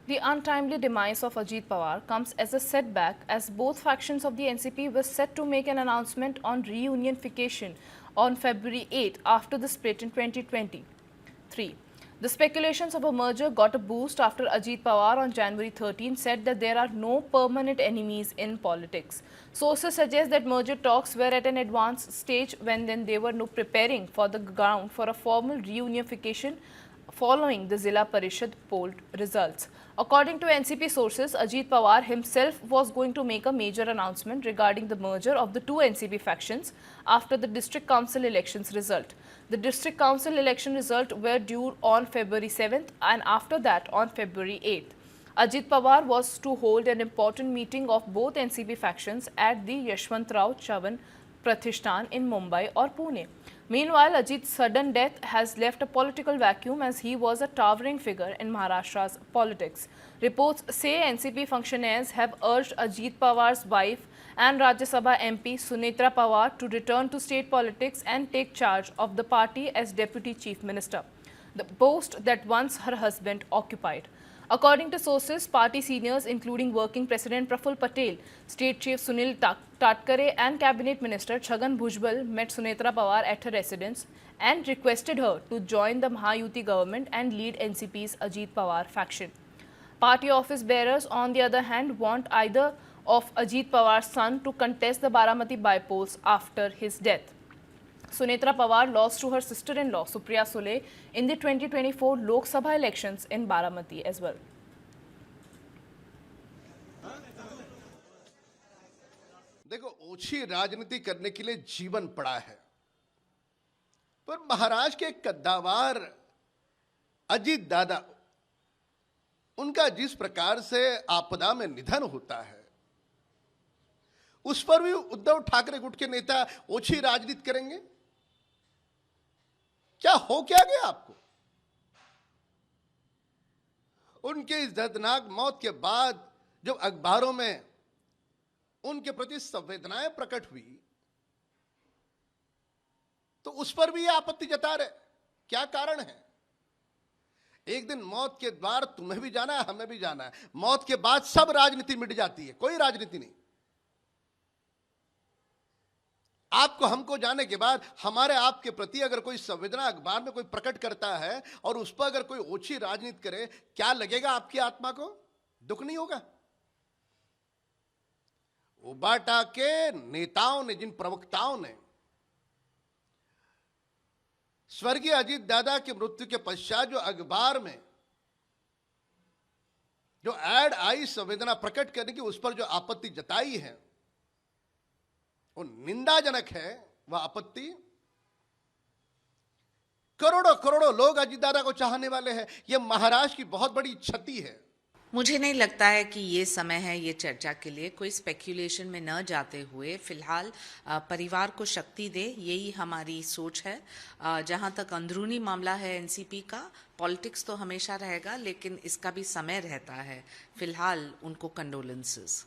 The untimely demise of Ajit Pawar comes as a setback as both factions of the NCP were set to make an announcement on reunification on February 8 after the split in 2023. The speculations of a merger got a boost after Ajit Pawar on January 13 said that there are no permanent enemies in politics. Sources suggest that merger talks were at an advanced stage when then they were now preparing for the ground for a formal reunification following the Zilla Parishad poll results. According to NCP sources, Ajit Pawar himself was going to make a major announcement regarding the merger of the two NCP factions after the district council elections result. The district council election result were due on February 7th and after that on February 8th. Ajit Pawar was to hold an important meeting of both NCP factions at the Yashwantrao Chavan Pratishthan in Mumbai or Pune. Meanwhile, Ajit's sudden death has left a political vacuum as he was a towering figure in Maharashtra's politics. Reports say NCP functionaries have urged Ajit Pawar's wife and Rajya Sabha MP Sunetra Pawar to return to state politics and take charge of the party as Deputy Chief Minister, the post that once her husband occupied. According to sources, party seniors including Working President Praful Patel, State Chief Sunil Tatkare and Cabinet Minister Chhagan Bhujbal met Sunetra Pawar at her residence and requested her to join the Mahayuti government and lead NCP's Ajit Pawar faction. Party office bearers, on the other hand, want either of Ajit Pawar's son to contest the Baramati by-polls after his death. Sunetra Pawar lost to her sister-in-law Supriya Sule in the 2024 Lok Sabha elections in Baramati as well. देखो, ओछी राजनीति करने के लिए जीवन पड़ा है, पर महाराष्ट्र के कद्दावर अजीत दादा, उनका जिस प्रकार से आपदा में निधन होता है, उस पर भी उद्धव ठाकरे गुट के नेता ओछी राजनीति करेंगे? क्या हो क्या गया आपको? उनके इस दर्दनाक मौत के बाद जब अखबारों में उनके प्रति संवेदनाएं प्रकट हुई तो उस पर भी आपत्ति जता रहे। क्या कारण है? एक दिन मौत के द्वार तुम्हें भी जाना है, हमें भी जाना है। मौत के बाद सब राजनीति मिट जाती है, कोई राजनीति नहीं। आपको हमको जाने के बाद हमारे आपके प्रति अगर कोई संवेदना अखबार में कोई प्रकट करता है और उस पर अगर कोई ओछी राजनीति करे, क्या लगेगा आपकी आत्मा को? दुख नहीं होगा? उबाटा के नेताओं ने, जिन प्रवक्ताओं ने स्वर्गीय अजीत दादा की मृत्यु के पश्चात जो अखबार में जो एड आई संवेदना प्रकट करने की, उस पर जो आपत्ति जताई है वो निंदाजनक है। वह आपत्ति, करोड़ों करोड़ों लोग अजीत दादा को चाहने वाले हैं। यह महाराष्ट्र की बहुत बड़ी क्षति है। मुझे नहीं लगता है कि ये समय है ये चर्चा के लिए। कोई स्पेक्यूलेशन में न जाते हुए फिलहाल परिवार को शक्ति दे, यही हमारी सोच है। जहां तक अंदरूनी मामला है एनसीपी का, पॉलिटिक्स तो हमेशा रहेगा, लेकिन इसका भी समय रहता है। फिलहाल उनको कंडोलेंसेस।